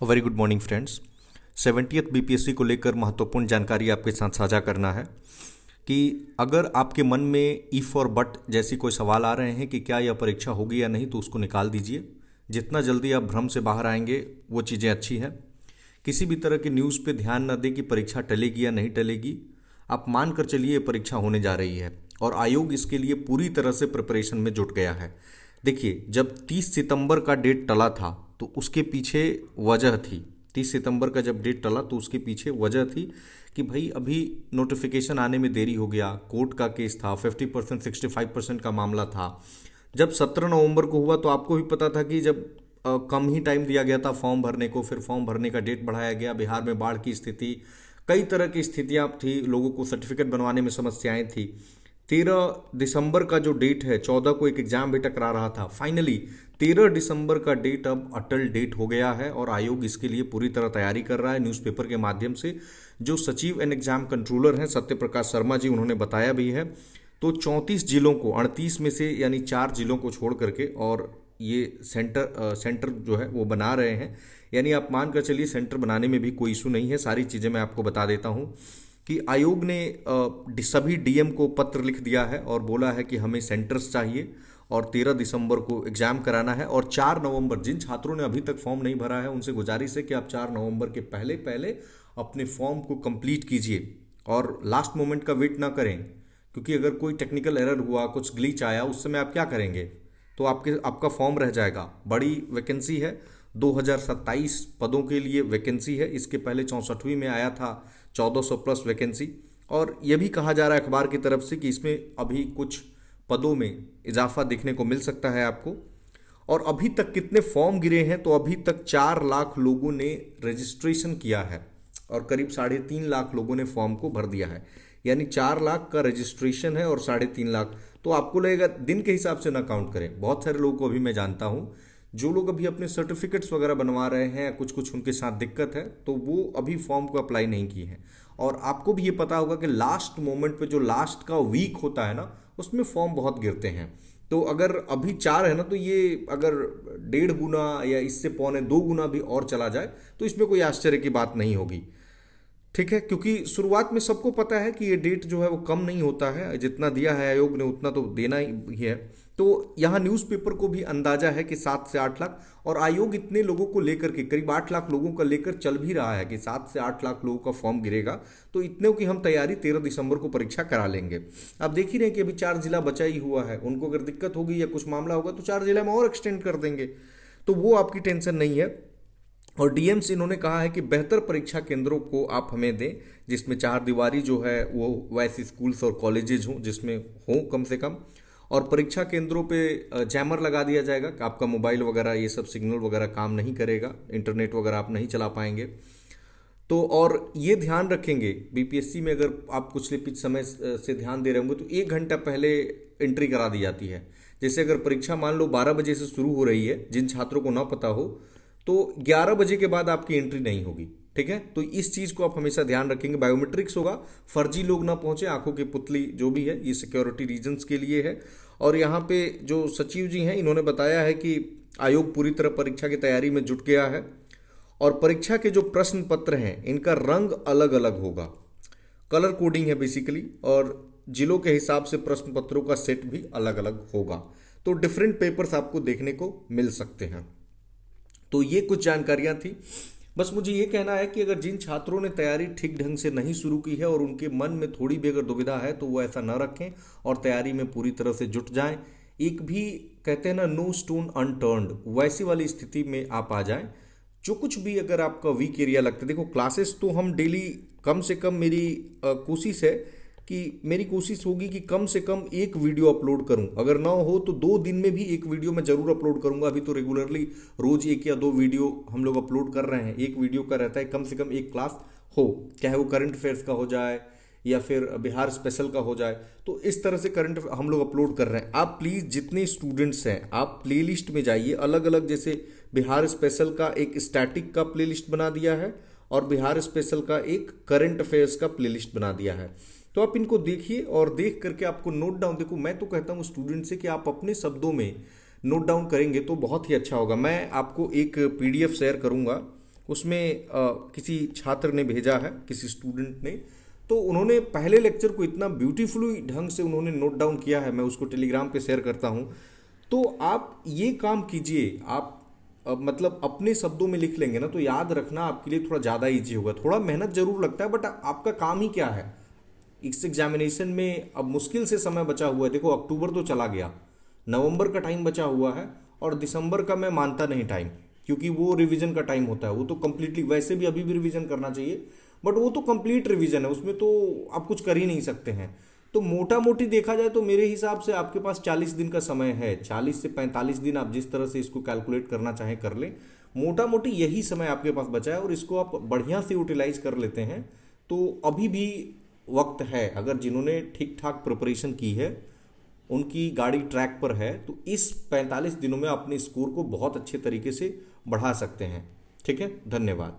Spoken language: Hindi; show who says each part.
Speaker 1: Very good morning friends. 70th BPSC को लेकर महत्वपूर्ण जानकारी आपके साथ साझा करना है कि अगर आपके मन में इफ़ और बट जैसी कोई सवाल आ रहे हैं कि क्या यह परीक्षा होगी या नहीं, तो उसको निकाल दीजिए। जितना जल्दी आप भ्रम से बाहर आएंगे वो चीज़ें अच्छी हैं। किसी भी तरह की न्यूज़ पे ध्यान न दें कि परीक्षा टलेगी या नहीं टलेगी। आप मान कर चलिए ये परीक्षा होने जा रही है और आयोग इसके लिए पूरी तरह से प्रिपरेशन में जुट गया है। देखिए, जब 30 सितंबर का डेट टला था तो उसके पीछे वजह थी। 30 सितंबर का जब डेट टला तो उसके पीछे वजह थी कि भाई अभी नोटिफिकेशन आने में देरी हो गया, कोर्ट का केस था, 50% 65% का मामला था। जब 17 नवंबर को हुआ तो आपको भी पता था कि जब कम ही टाइम दिया गया था फॉर्म भरने को, फिर फॉर्म भरने का डेट बढ़ाया गया। बिहार में बाढ़ की स्थिति, कई तरह की स्थितियां थी, लोगों को सर्टिफिकेट बनवाने में समस्याएं थी। 13 दिसंबर का जो डेट है, 14 को एक एग्जाम भी टकरा रहा था। फाइनली 13 दिसंबर का डेट अब अटल डेट हो गया है और आयोग इसके लिए पूरी तरह तैयारी कर रहा है। न्यूज़पेपर के माध्यम से जो सचिव एंड एग्जाम कंट्रोलर हैं सत्य प्रकाश शर्मा जी, उन्होंने बताया भी है। तो 34 जिलों को, 38 में से यानी 4 जिलों को छोड़ करके, और ये सेंटर जो है वो बना रहे हैं। यानी आप मान कर चलिए सेंटर बनाने में भी कोई इशू नहीं है। सारी चीज़ें मैं आपको बता देता हूँ कि आयोग ने सभी डीएम को पत्र लिख दिया है और बोला है कि हमें सेंटर्स चाहिए और 13 दिसंबर को एग्जाम कराना है। और 4 नवंबर, जिन छात्रों ने अभी तक फॉर्म नहीं भरा है उनसे गुजारिश है कि आप 4 नवंबर के पहले पहले अपने फॉर्म को कंप्लीट कीजिए और लास्ट मोमेंट का वेट ना करें, क्योंकि अगर कोई टेक्निकल एरर हुआ, कुछ ग्लिच आया, उस समय आप क्या करेंगे? तो आपका फॉर्म रह जाएगा। बड़ी वैकेंसी है, 2027 पदों के लिए वैकेंसी है। इसके पहले 64वीं में आया था 1400 प्लस वैकेंसी। और यह भी कहा जा रहा है अखबार की तरफ से कि इसमें अभी कुछ पदों में इजाफा देखने को मिल सकता है आपको। और अभी तक कितने फॉर्म गिरे हैं, तो अभी तक 4 लाख लोगों ने रजिस्ट्रेशन किया है और करीब 3.5 लाख लोगों ने फॉर्म को भर दिया है। यानी 4 लाख का रजिस्ट्रेशन है और 3.5 लाख। तो आपको लगेगा दिन के हिसाब से ना काउंट करें। बहुत सारे लोगों को अभी मैं जानता हूं जो लोग अभी अपने सर्टिफिकेट्स वगैरह बनवा रहे हैं, कुछ कुछ उनके साथ दिक्कत है, तो वो अभी फॉर्म को अप्लाई नहीं किए हैं। और आपको भी ये पता होगा कि लास्ट मोमेंट पे जो लास्ट का वीक होता है ना, उसमें फॉर्म बहुत गिरते हैं। तो अगर अभी 4 है ना, तो ये अगर 1.5 गुना या इससे 1.25 गुना भी और चला जाए तो इसमें कोई आश्चर्य की बात नहीं होगी। ठीक है, क्योंकि शुरुआत में सबको पता है कि ये डेट जो है वो कम नहीं होता है। जितना दिया है आयोग ने उतना तो देना ही है। तो यहाँ न्यूज़पेपर को भी अंदाजा है कि 7 से 8 लाख, और आयोग इतने लोगों को लेकर के, करीब 8 लाख लोगों का लेकर चल भी रहा है कि 7 से 8 लाख लोगों का फॉर्म गिरेगा। तो इतने की हम तैयारी 13 दिसंबर को परीक्षा करा लेंगे। आप देख ही रहे हैं कि अभी 4 जिला बचा ही हुआ है। उनको अगर दिक्कत होगी या कुछ मामला होगा तो 4 जिला में और एक्सटेंड कर देंगे। तो वो आपकी टेंशन नहीं है। और डीएम से इन्होंने कहा है कि बेहतर परीक्षा केंद्रों को आप हमें दें, जिसमें 4 दीवारी जो है वो वैसे स्कूल्स और कॉलेजेज हों, जिसमें हों कम से कम। और परीक्षा केंद्रों पे जैमर लगा दिया जाएगा कि आपका मोबाइल वगैरह ये सब सिग्नल वगैरह काम नहीं करेगा, इंटरनेट वगैरह आप नहीं चला पाएंगे। तो और ये ध्यान रखेंगे बीपीएससी में, अगर आप पिछले समय से ध्यान दे रहे होंगे तो 1 घंटा पहले एंट्री करा दी जाती है। जैसे अगर परीक्षा मान लो 12 बजे से शुरू हो रही है, जिन छात्रों को ना पता हो, तो 11 बजे के बाद आपकी एंट्री नहीं होगी। ठीक है, तो इस चीज को आप हमेशा ध्यान रखेंगे। बायोमेट्रिक्स होगा, फर्जी लोग ना पहुंचे, आंखों की पुतली जो भी है, ये सिक्योरिटी रीजंस के लिए है। और यहाँ पे जो सचिव जी हैं इन्होंने बताया है कि आयोग पूरी तरह परीक्षा की तैयारी में जुट गया है और परीक्षा के जो प्रश्न पत्र हैं इनका रंग अलग अलग होगा। कलर कोडिंग है बेसिकली, और जिलों के हिसाब से प्रश्न पत्रों का सेट भी अलग अलग होगा। तो डिफरेंट पेपर्स आपको देखने को मिल सकते हैं। तो ये कुछ जानकारियां थी। बस मुझे ये कहना है कि अगर जिन छात्रों ने तैयारी ठीक ढंग से नहीं शुरू की है और उनके मन में थोड़ी भी अगर दुविधा है तो वो ऐसा न रखें और तैयारी में पूरी तरह से जुट जाएं। एक भी कहते हैं ना, नो स्टोन अनटर्न्ड, वैसी वाली स्थिति में आप आ जाएं। जो कुछ भी अगर आपका वीक एरिया लगता है, देखो क्लासेस तो हम डेली कम से कम, मेरी कोशिश है कि मेरी कोशिश होगी कि कम से कम एक वीडियो अपलोड करूं। अगर ना हो तो 2 दिन में भी एक वीडियो मैं जरूर अपलोड करूंगा। अभी तो रेगुलरली रोज 1 या 2 वीडियो हम लोग अपलोड कर रहे हैं। एक वीडियो का रहता है कम से कम एक क्लास हो, चाहे वो करंट अफेयर्स का हो जाए या फिर बिहार स्पेशल का हो जाए। तो इस तरह से करंट हम लोग अपलोड कर रहे हैं। आप प्लीज़ जितने स्टूडेंट्स हैं आप प्लेलिस्ट में जाइए अलग अलग। जैसे बिहार स्पेशल का एक स्टैटिक का प्लेलिस्ट बना दिया है और बिहार स्पेशल का एक करंट अफेयर्स का प्लेलिस्ट बना दिया है। तो आप इनको देखिए और देख करके आपको नोट डाउन, देखो मैं तो कहता हूँ स्टूडेंट से कि आप अपने शब्दों में नोट डाउन करेंगे तो बहुत ही अच्छा होगा। मैं आपको एक पीडीएफ शेयर करूंगा, उसमें किसी छात्र ने भेजा है, किसी स्टूडेंट ने, तो उन्होंने पहले लेक्चर को इतना ब्यूटीफुली ढंग से उन्होंने नोट डाउन किया है, मैं उसको टेलीग्राम पे शेयर करता हूँ। तो आप ये काम कीजिए, आप मतलब अपने शब्दों में लिख लेंगे ना तो याद रखना आपके लिए थोड़ा ज़्यादा ईजी होगा। थोड़ा मेहनत जरूर लगता है, बट आपका काम ही क्या है, इस एग्जामिनेशन में अब मुश्किल से समय बचा हुआ है। देखो अक्टूबर तो चला गया, नवंबर का टाइम बचा हुआ है, और दिसंबर का मैं मानता नहीं टाइम, क्योंकि वो रिवीजन का टाइम होता है। वो तो कम्प्लीटली, वैसे भी अभी भी रिवीजन करना चाहिए, बट वो तो कंप्लीट रिवीजन है, उसमें तो आप कुछ कर ही नहीं सकते हैं। तो मोटा मोटी देखा जाए तो मेरे हिसाब से आपके पास 40 दिन का समय है, 40 से 45 दिन, आप जिस तरह से इसको कैलकुलेट करना चाहें कर लें। मोटा मोटी यही समय आपके पास बचा है, और इसको आप बढ़िया से यूटिलाइज कर लेते हैं तो अभी भी वक्त है। अगर जिन्होंने ठीक ठाक प्रिपरेशन की है, उनकी गाड़ी ट्रैक पर है, तो इस 45 दिनों में अपने स्कोर को बहुत अच्छे तरीके से बढ़ा सकते हैं। ठीक है, धन्यवाद।